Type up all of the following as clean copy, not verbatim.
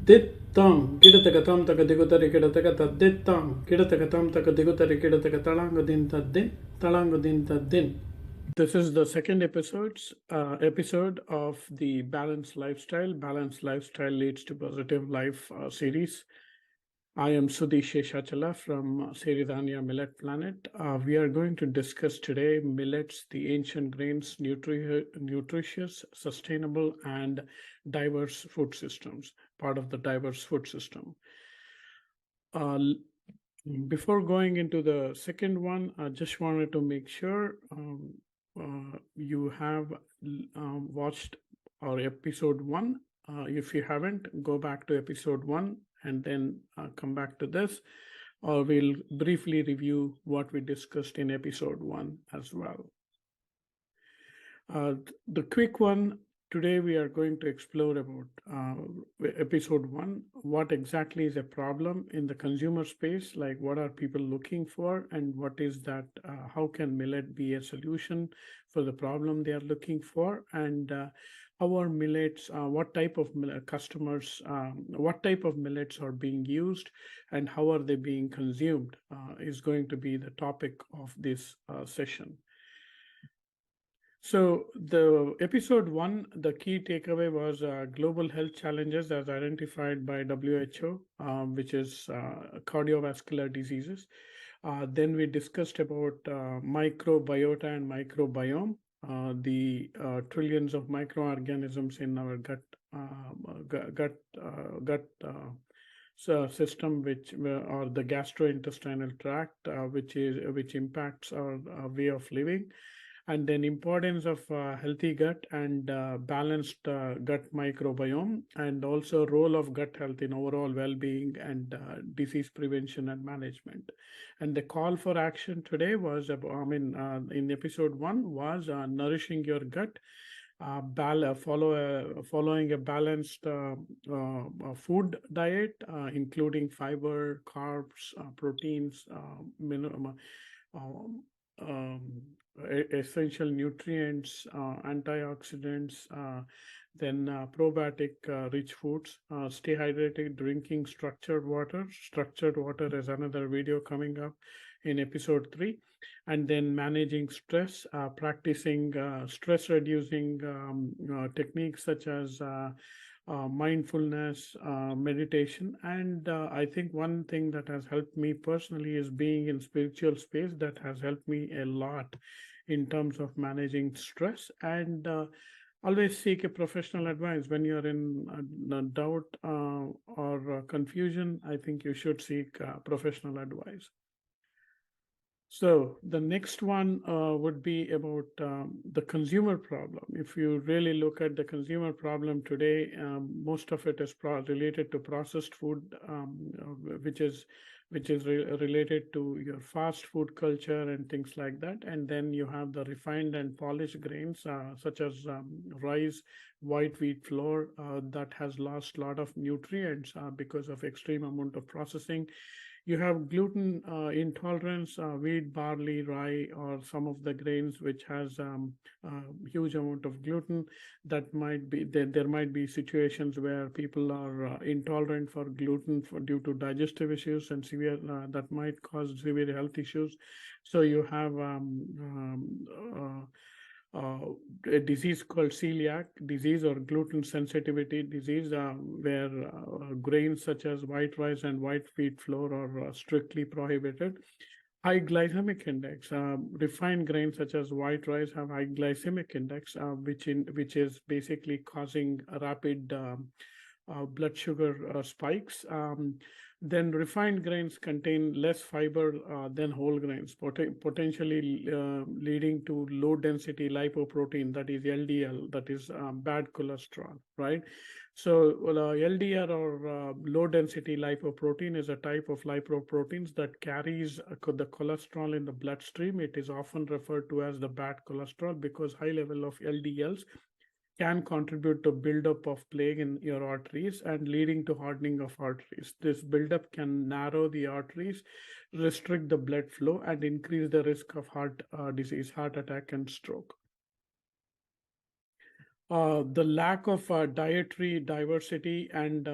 Tadditam, Kidatatam Takadikutari Kidataka Tadditam, Kidatakatam Takadikutari Kidataka Talangadin Taddin, Talangadin Taddin. This is the second episode of the Balanced Lifestyle. Balanced Lifestyle Leads to Positive Life series. I am Sudhi Seshachala from Seridanya Millet Planet. We are going to discuss today millets, the ancient grains, nutritious, sustainable, and diverse food systems, part of the diverse food system. Before going into the second one, I just wanted to make sure you have watched our episode one. If you haven't, go back to episode one and then come back to this, or we'll briefly review what we discussed in episode one as well. The quick one today, we are going to explore about episode one. What exactly is a problem in the consumer space? Like, what are people looking for, and what is that? How can millet be a solution for the problem they are looking for? And how are millets? What type of customers? What type of millets are being used, and how are they being consumed? Is going to be the topic of this session. So the episode one, the key takeaway was global health challenges as identified by WHO, which is cardiovascular diseases. Then we discussed about microbiota and microbiome, the trillions of microorganisms in our gut system, which or the gastrointestinal tract, which impacts our way of living, and then importance of healthy gut and balanced gut microbiome, and also role of gut health in overall well-being and disease prevention and management. And the call for action today was about, in episode one was nourishing your gut, following a balanced food diet, including fiber, carbs, proteins, um, um, essential nutrients, antioxidants, then probiotic rich foods. Stay hydrated, drinking structured water. Structured water is another video coming up in episode 3. And then managing stress, practicing stress reducing techniques such as mindfulness, meditation. And I think one thing that has helped me personally is being in spiritual space. That has helped me a lot in terms of managing stress. And always seek a professional advice when you're in doubt or confusion. I think you should seek professional advice. So the next one would be about the consumer problem. If you really look at the consumer problem today, most of it is related to processed food, which is related to your fast food culture and things like that. And then you have the refined and polished grains, such as rice, white wheat flour, that has lost a lot of nutrients because of extreme amount of processing. You have gluten intolerance, wheat, barley, rye, or some of the grains which has huge amount of gluten. That might be there might be situations where people are intolerant for gluten due to digestive issues and severe that might cause severe health issues. So you have a disease called celiac disease or gluten sensitivity disease, where grains such as white rice and white wheat flour are strictly prohibited. High glycemic index. Refined grains such as white rice have high glycemic index, which is basically causing a rapid blood sugar spikes. Then refined grains contain less fiber than whole grains, potentially leading to low density lipoprotein, that is LDL, that is bad cholesterol, right? So LDL or low density lipoprotein is a type of lipoproteins that carries the cholesterol in the bloodstream. It is often referred to as the bad cholesterol because high level of LDLs can contribute to buildup of plaque in your arteries and leading to hardening of arteries. This buildup can narrow the arteries, restrict the blood flow, and increase the risk of heart disease, heart attack, and stroke. The lack of dietary diversity and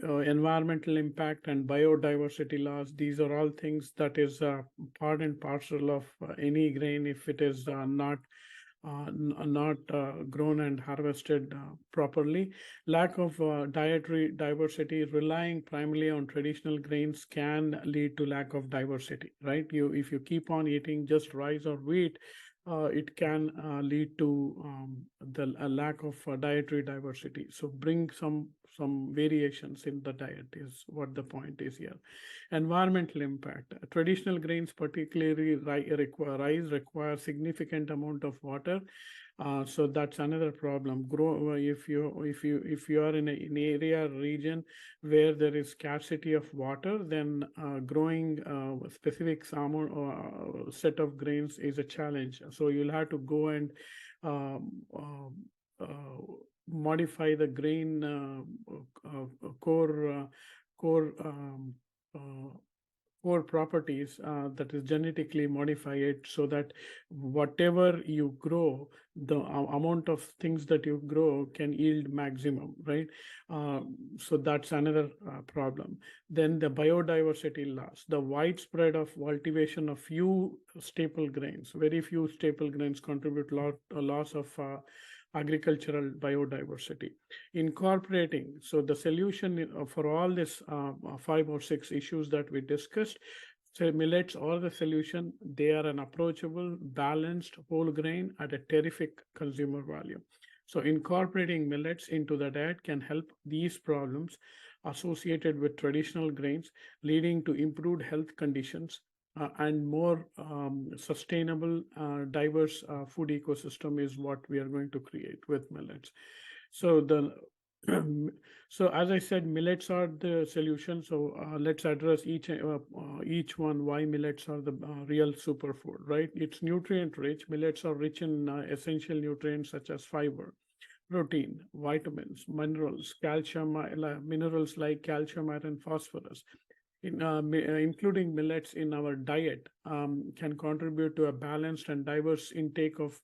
environmental impact and biodiversity loss, these are all things that is part and parcel of any grain if it is not grown and harvested properly. Lack of dietary diversity, relying primarily on traditional grains, can lead to lack of diversity, right? If you keep on eating just rice or wheat, it can lead to the a lack of dietary diversity. So bring some variations in the diet is what the point is here. Environmental impact. Traditional grains, particularly rice, require significant amount of water. So that's another problem. Grow if you are in an area or region where there is scarcity of water, then growing specific amount set of grains is a challenge. So you'll have to go and um, modify the grain core uh, core properties, that is genetically modify it so that whatever you grow, the amount of things that you grow can yield maximum, right? So that's another problem. Then the biodiversity loss, the widespread of cultivation of few staple grains, very few staple grains contribute a loss of agricultural biodiversity. Incorporating, so the solution for all this 5 or 6 issues that we discussed, so millets are the solution. They are an approachable, balanced whole grain at a terrific consumer value. So incorporating millets into the diet can help these problems associated with traditional grains, leading to improved health conditions and more sustainable, diverse food ecosystem is what we are going to create with millets. So the so as I said, millets are the solution. So let's address each one. Why millets are the real superfood, right? It's nutrient rich. Millets are rich in essential nutrients such as fiber, protein, vitamins, minerals, calcium, minerals like calcium, iron, phosphorus. Including millets in our diet can contribute to a balanced and diverse intake of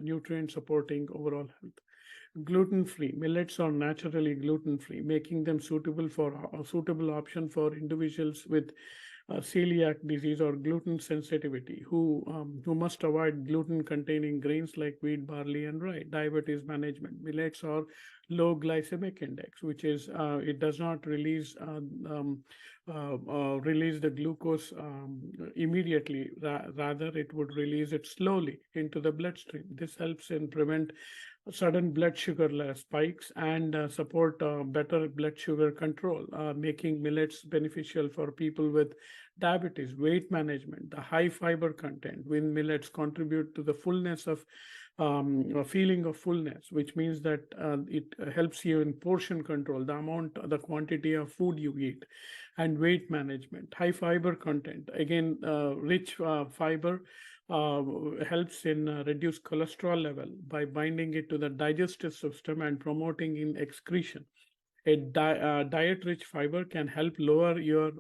nutrient supporting overall health. Gluten-free. Millets are naturally gluten-free, making them suitable for a suitable option for individuals with celiac disease or gluten sensitivity who must avoid gluten-containing grains like wheat, barley, and rye. Diabetes management. Millets are low glycemic index, which is it does not release the glucose immediately. Rather, it would release it slowly into the bloodstream. This helps in prevent sudden blood sugar spikes and support better blood sugar control, making millets beneficial for people with diabetes. Weight management, the high fiber content within millets contribute to the fullness of a feeling of fullness, which means that it helps you in portion control, the quantity of food you eat. And weight management, high fiber content, again, rich fiber helps in reduce cholesterol level by binding it to the digestive system and promoting in excretion. A diet-rich fiber can help lower your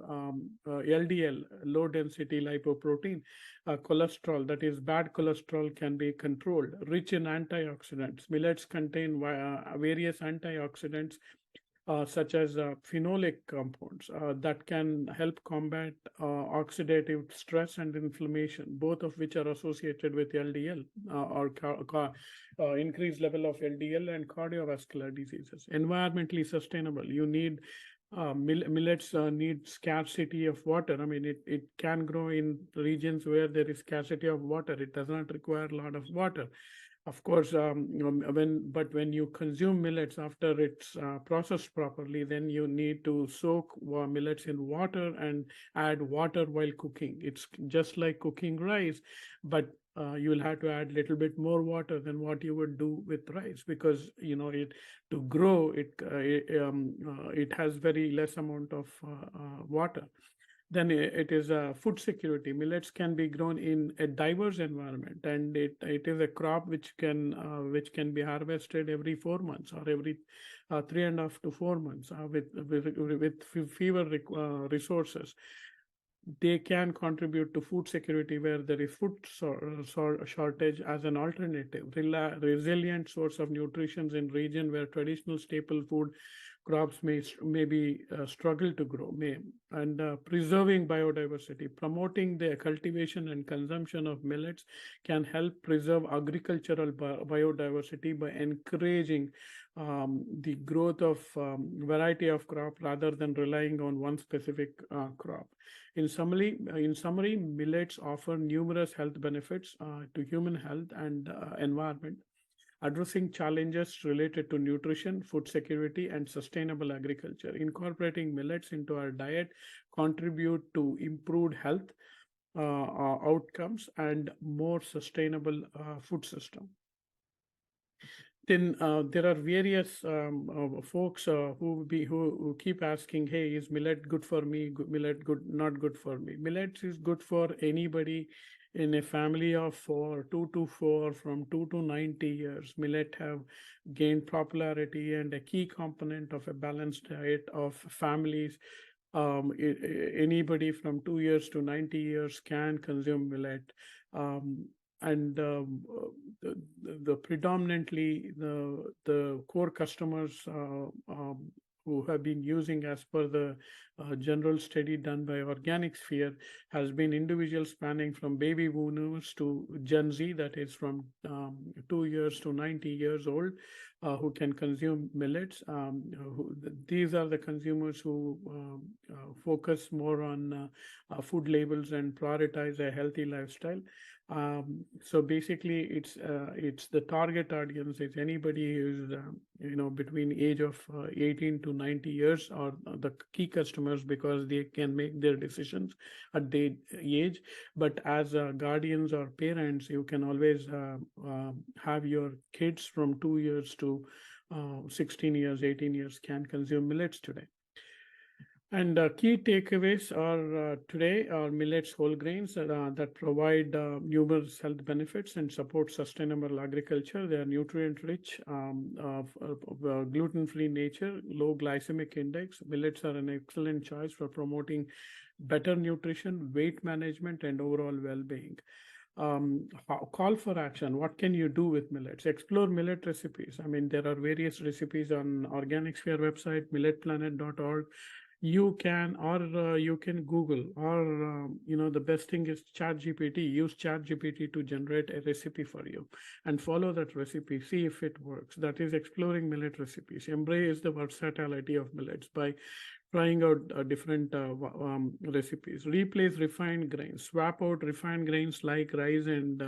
LDL, low density lipoprotein, cholesterol, that is bad cholesterol, can be controlled. Rich in antioxidants, millets contain various antioxidants such as phenolic compounds that can help combat oxidative stress and inflammation, both of which are associated with LDL increased level of LDL and cardiovascular diseases. Environmentally sustainable, you need millets need scarcity of water. I mean, it can grow in regions where there is scarcity of water. It does not require a lot of water. Of course, when you consume millets after it's processed properly, then you need to soak millets in water and add water while cooking. It's just like cooking rice, but you'll have to add a little bit more water than what you would do with rice, because it to grow it has very less amount of water. Then it is food security. Millets can be grown in a diverse environment, and it is a crop which can be harvested every 4 months or every 3.5 to 4 months with fewer resources. they can contribute to food security where there is food shortage as an alternative, resilient source of nutrition in region where traditional staple food crops may be struggle to grow, and preserving biodiversity, promoting the cultivation and consumption of millets can help preserve agricultural biodiversity by encouraging the growth of variety of crop rather than relying on one specific crop. In summary, millets offer numerous health benefits to human health and environment, addressing challenges related to nutrition, food security, and sustainable agriculture. Incorporating millets into our diet contribute to improved health outcomes and more sustainable food system. Then there are various folks who keep asking, "Hey, is millet good for me? Millet good, not good for me?" Millet is good for anybody in a family of four, 2 to 4, from 2 to 90 years. Millet have gained popularity and a key component of a balanced diet of families. Anybody from 2 years to 90 years can consume millet. And the predominantly the core customers who have been using, as per the general study done by Organic Sphere, has been individuals spanning from baby boomers to Gen Z, that is from 2 years to 90 years old, who can consume millets. These are the consumers who focus more on food labels and prioritize a healthy lifestyle. So basically, it's the target audience is anybody who's between age of 18 to 90 years, or the key customers, because they can make their decisions at their age. But as guardians or parents, you can always have your kids from 2 years to 16 years, 18 years can consume millets today. And key takeaways are today are millets whole grains that provide numerous health benefits and support sustainable agriculture. They are nutrient rich, gluten-free nature, low glycemic index. Millets are an excellent choice for promoting better nutrition, weight management, and overall well-being. Call for action. What can you do with millets? Explore millet recipes. I mean, there are various recipes on Organic Sphere website, milletplanet.org. You can Google, or the best thing is ChatGPT. Use ChatGPT to generate a recipe for you and follow that recipe, see if it works. That is exploring millet recipes. Embrace the versatility of millets by trying out different recipes. Replace refined grains. Swap out refined grains like rice and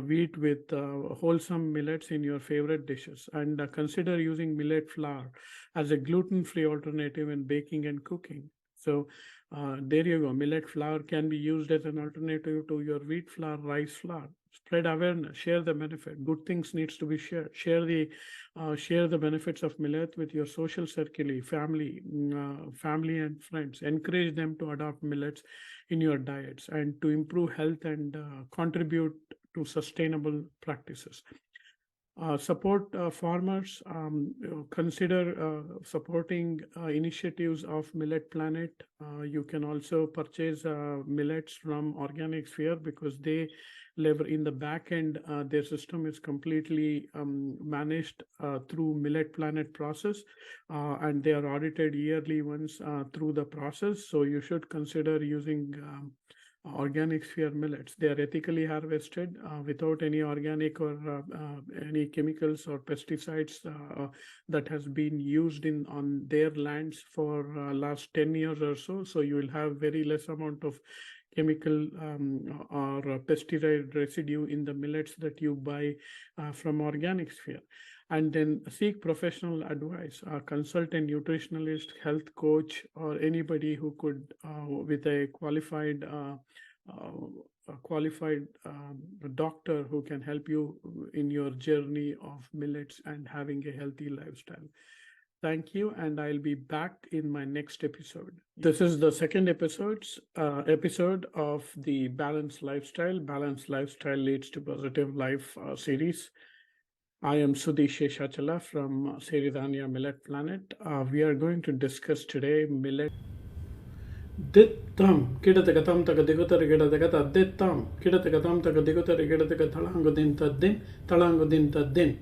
wheat with wholesome millets in your favorite dishes. And consider using millet flour as a gluten-free alternative in baking and cooking. So there you go. Millet flour can be used as an alternative to your wheat flour, rice flour. Spread awareness, share the benefit. Good things needs to be shared. Share the benefits of millet with your social circle, family and friends. Encourage them to adopt millets in your diets and to improve health and contribute to sustainable practices. Support farmers. Consider supporting initiatives of Millet Planet. You can also purchase millets from Organic Sphere, because they live in the back end. Their system is completely managed through Millet Planet process, and they are audited yearly once through the process. So you should consider using Organic Sphere millets. They are ethically harvested without any organic or any chemicals or pesticides that has been used on their lands for last 10 years or so. So you will have very less amount of chemical or pesticide residue in the millets that you buy from Organic Sphere. And then seek professional advice. Consult a nutritionalist, health coach, or anybody who could, with a qualified doctor who can help you in your journey of millets and having a healthy lifestyle. Thank you, and I'll be back in my next episode. This is the second episode of the Balanced Lifestyle. Balanced Lifestyle Leads to Positive Life series. I am Sudhi Seshachala from Siridhanya Millet Planet. We are going to discuss today Dittam, Kidatatam Takadikuta Rigadagata Dittam, Kidatatam Takadikuta Rigadaka Talangudin Tadin, Talangudin Tadin.